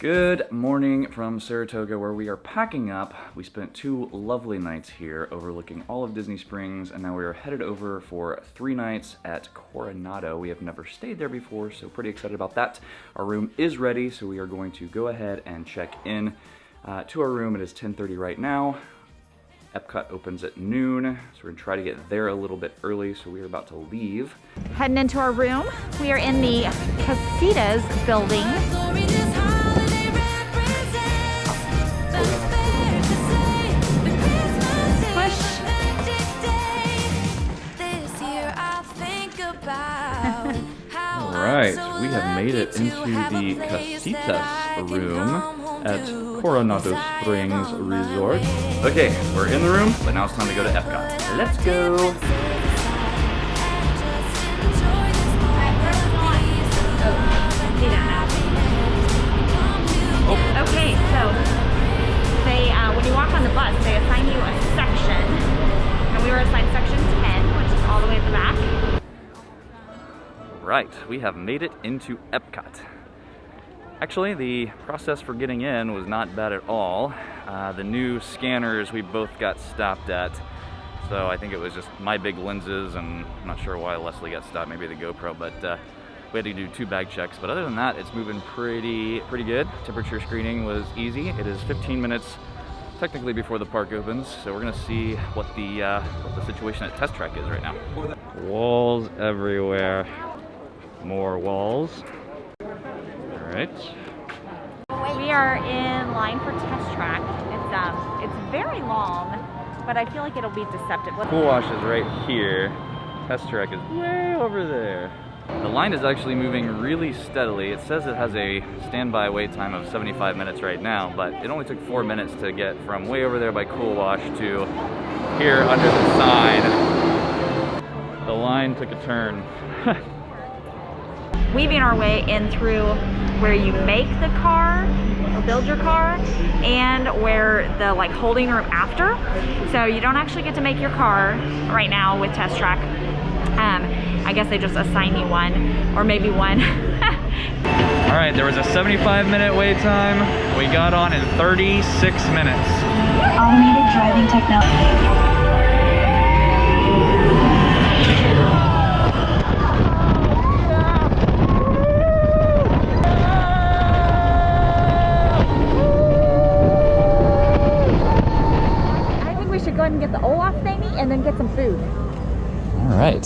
Good morning from Saratoga, where we are packing up. We spent 2 lovely nights here overlooking all of Disney Springs, and now we are headed over for 3 nights at Coronado. We have never stayed there before, so pretty excited about that. Our room is ready, so we are going to go ahead and check in to our room. It is 10:30 right now. Epcot opens at noon, so we're gonna try to get there a little bit early, so we are about to leave. Heading into our room. We are in the Casitas building. Alright, we have made it into the Casitas room at Coronado Springs Resort. Okay, we're in the room, but now it's time to go to Epcot. Let's go! Okay, so they, when you walk on the bus, they assign you a section, and we were assigned section 10, which is all the way at the back. Right, we have made it into Epcot. Actually, the process for getting in was not bad at all. The new scanners we both got stopped at, so I think it was just my big lenses, and I'm not sure why Leslie got stopped, maybe the GoPro, but we had to do 2 bag checks. But other than that, it's moving pretty good. Temperature screening was easy. It is 15 minutes technically before the park opens, so we're gonna see what the situation at Test Track is right now. Walls everywhere. More walls. All right. We are in line for Test Track. It's very long, but I feel like it'll be deceptive. Pool wash is right here. Test Track is way over there. The line is actually moving really steadily. It says it has a standby wait time of 75 minutes right now, but it only took 4 minutes to get from way over there by Cool Wash to here under the sign. The line took a turn. Weaving our way in through where you make the car or build your car, and where the holding room after. So you don't actually get to make your car right now with Test Track. I guess they just assign you one, or maybe one. All right, there was a 75-minute wait time. We got on in 36 minutes. Automated driving technology. Go ahead and get the Olaf thingy and then get some food. All right.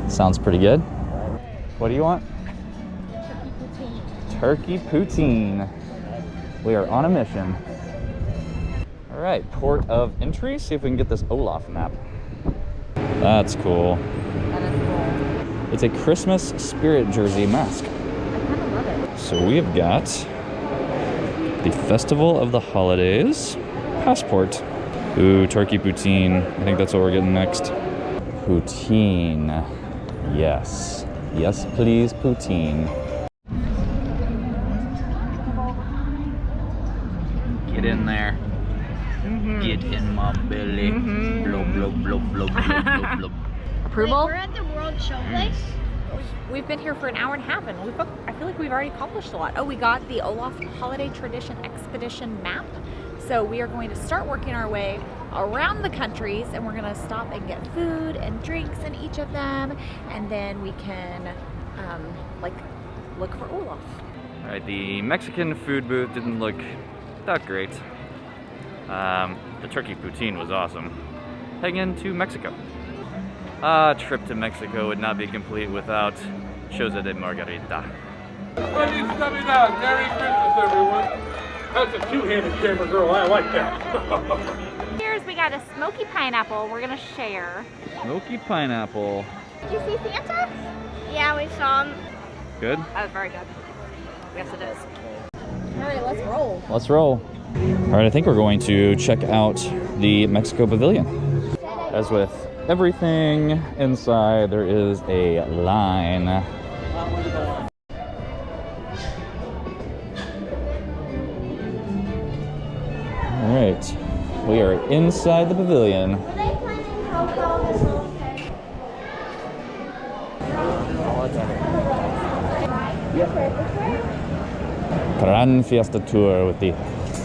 Sounds pretty good. What do you want? Turkey poutine. We are on a mission. All right, port of entry. See if we can get this Olaf map. That's cool. That is cool. It's a Christmas spirit jersey mask. I kind of love it. So we have got the Festival of the Holidays passport. Ooh, turkey poutine. I think that's what we're getting next. Poutine. Yes. Yes, please, poutine. Get in there. Get in my belly. Blow, blow, blow, blow, blow, blow, blow. Approval? Wait, we're at the World Show place. We've been here for an hour and a half, and I feel like we've already accomplished a lot. Oh, we got the Olaf Holiday Tradition Expedition map. So we are going to start working our way around the countries, and we're gonna stop and get food and drinks in each of them, and then we can look for Olaf. All right, the Mexican food booth didn't look that great. The turkey poutine was awesome. Heading into Mexico. A trip to Mexico would not be complete without Choza de Margarita. Feliz Navidad! Merry Christmas, everyone! That's a 2-handed camera, girl. I like that. Here's, we got a smoky pineapple we're gonna share. Smoky pineapple. Did you see Santa? Yeah, we saw him. Good? That was very good. Yes, it is. All right, let's roll. Let's roll. All right, I think we're going to check out the Mexico Pavilion. As with everything inside, there is a line. All right, we are inside the pavilion. Gran Fiesta Tour with the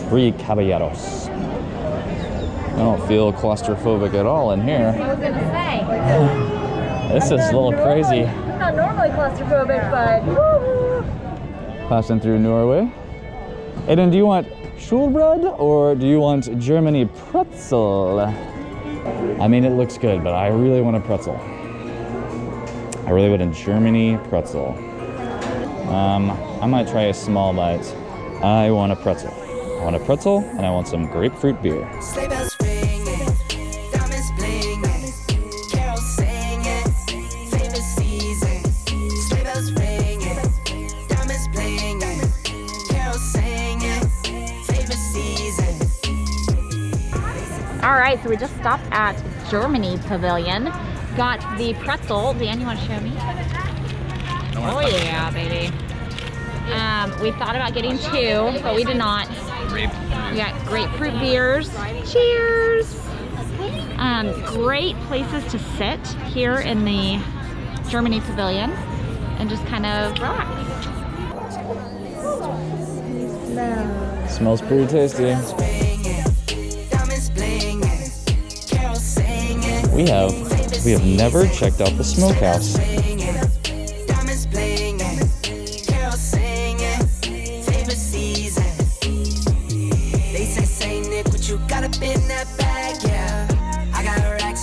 Three Caballeros. I don't feel claustrophobic at all in here. I was gonna say. This is a little crazy. I'm not normally claustrophobic, but woo! Passing through Norway. Aiden, do you want Schulbread or do you want Germany pretzel? I mean, it looks good, but I really want a pretzel. I really want a Germany pretzel. I might try a small bite. I want a pretzel. I want a pretzel and I want some grapefruit beer. Sleigh bells ringing, diamonds blinging, carols singing, favorite season. Sleigh bells ringing, diamonds blinging, carols singing, favorite season. All right, so we just stopped at Germany Pavilion. Got the pretzel. Dan, you want to show me? Oh yeah, baby. We thought about getting 2, but we did not. We got grapefruit beers. Cheers! Great places to sit here in the Germany Pavilion and just kind of relax. Smells pretty tasty. We have never checked out the smokehouse.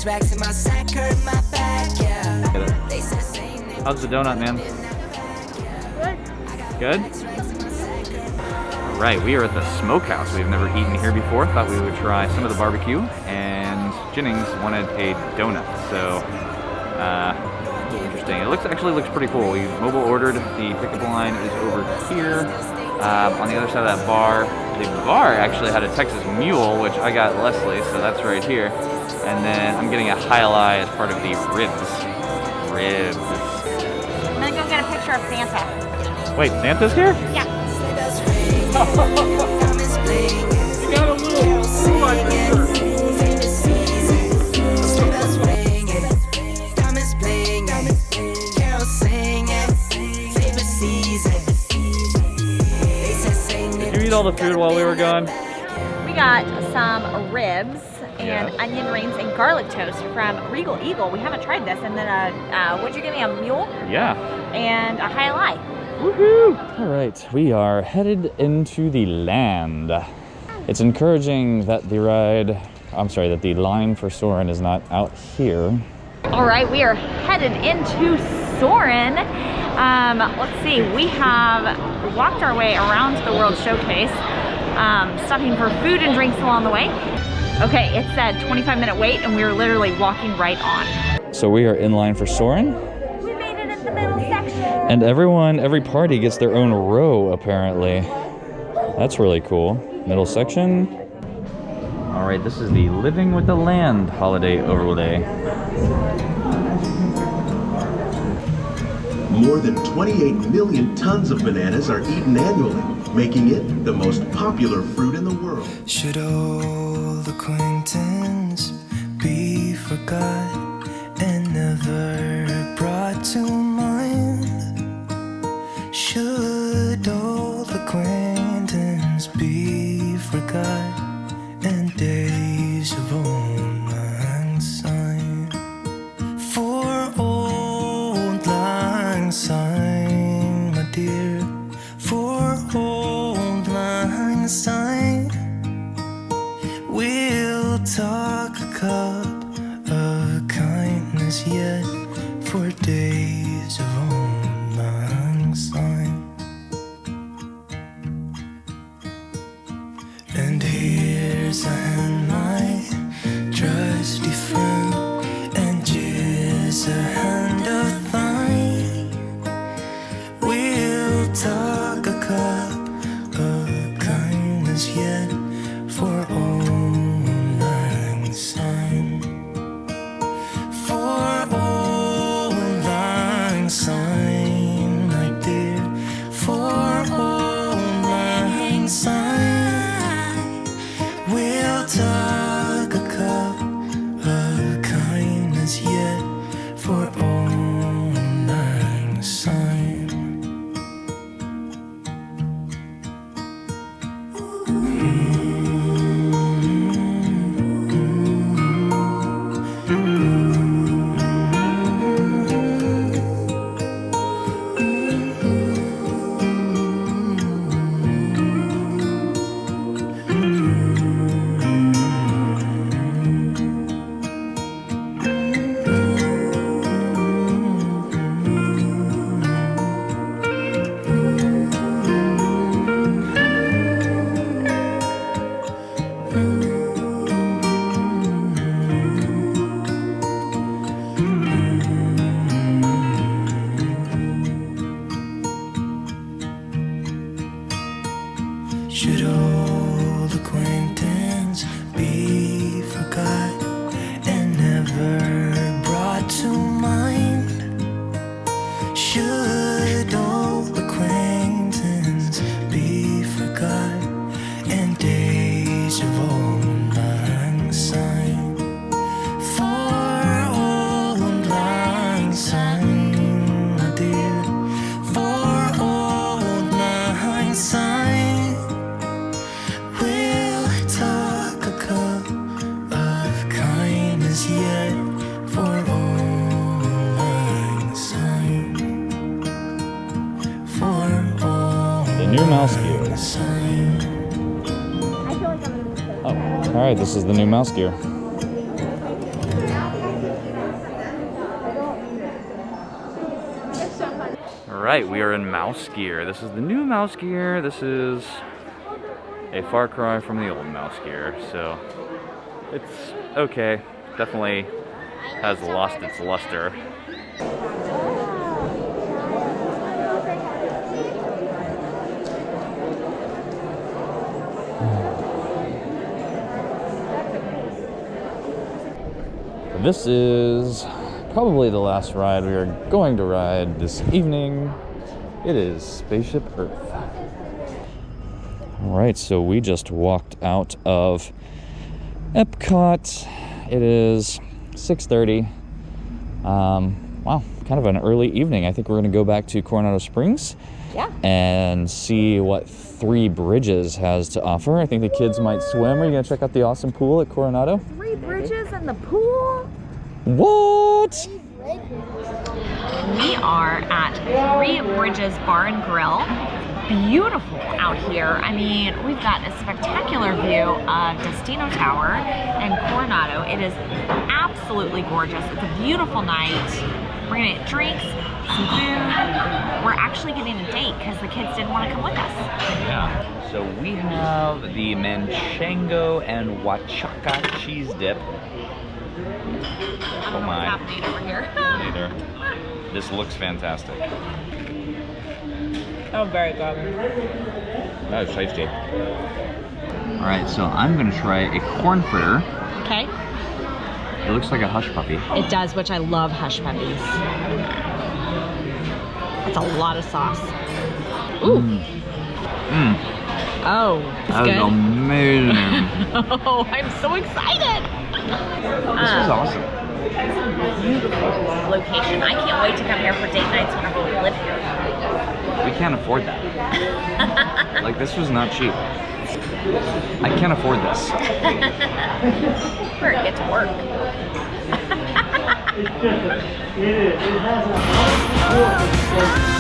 Racks in my sack, hurt my back, yeah. How's the donut, man? Good? All right, we are at the smokehouse. We've never eaten here before. Thought we would try some of the barbecue, and Jennings wanted a donut, so interesting. It actually looks pretty cool. We mobile ordered. The pickup line is over here on the other side of that bar. The bar actually had a Texas Mule, which I got Leslie, so that's right here. And then I'm getting a highlight as part of the ribs. Ribs. I'm gonna go get a picture of Santa. Wait, Santa's here? Yeah. You got a little blue on your shirt. Did you eat all the food while we were gone? We got some ribs and onion rings and garlic toast from Regal Eagle. We haven't tried this. And then what'd you give me, a mule? Yeah. And a high life. Woohoo! All right, we are headed into the land. It's encouraging that the line for Soarin' is not out here. All right, we are headed into Soarin'. Let's see, we have walked our way around the World Showcase, stopping for food and drinks along the way. Okay, it said 25-minute wait, and we were literally walking right on. So we are in line for Soarin'. We made it in the middle section. And every party gets their own row, apparently. That's really cool. Middle section. All right, this is the Living with the Land holiday overlay. More than 28 million tons of bananas are eaten annually, making it the most popular fruit in the world. Should old acquaintance be forgot and never brought to mind? Should old acquaintance be forgot and days of old lang syne? For old lang syne, my dear, for old lang syne, we'll talk a cup of kindness yet for days Should old acquaintance be forgot and never brought to mind? Should old acquaintance be forgot and days of old lang syne? For old lang syne, my dear, for old lang syne, we'll talk a cup of kindness yet for old lang syne, for old The new mouse gear. syne. Oh, all right, this is the new mouse gear. All right, we are in mouse gear. This is the new mouse gear. This is a far cry from the old mouse gear, so it's okay. Definitely has lost its luster. This is probably the last ride we are going to ride this evening. It is Spaceship Earth. All right, so we just walked out of Epcot. It is 6:30. Wow, kind of an early evening. I think we're gonna go back to Coronado Springs. Yeah. And see what Three Bridges has to offer. I think the kids might swim. Are you gonna check out the awesome pool at Coronado? 3 bridges and the pool. What? We are at 3 Bridges Bar and Grill. Beautiful out here. I mean, we've got a spectacular view of Destino Tower and Coronado. It is absolutely gorgeous. It's a beautiful night. We're gonna get drinks, some food. We're actually getting a date because the kids didn't want to come with us. Yeah. So we have the Manchego and Huachaca cheese dip. Oh my. What's happening over here? Neither. This looks fantastic. Oh, very good. That is tasty. All right, so I'm gonna try a corn fritter. Okay. It looks like a hush puppy. It does, which I love hush puppies. That's a lot of sauce. Ooh. Oh, it's That good. is amazing. Oh, I'm so excited. This is awesome. Beautiful location. I can't wait to come here for date nights whenever we live here. We can't afford that. Like, this was not cheap. I can't afford this. We're gonna get to work. It has a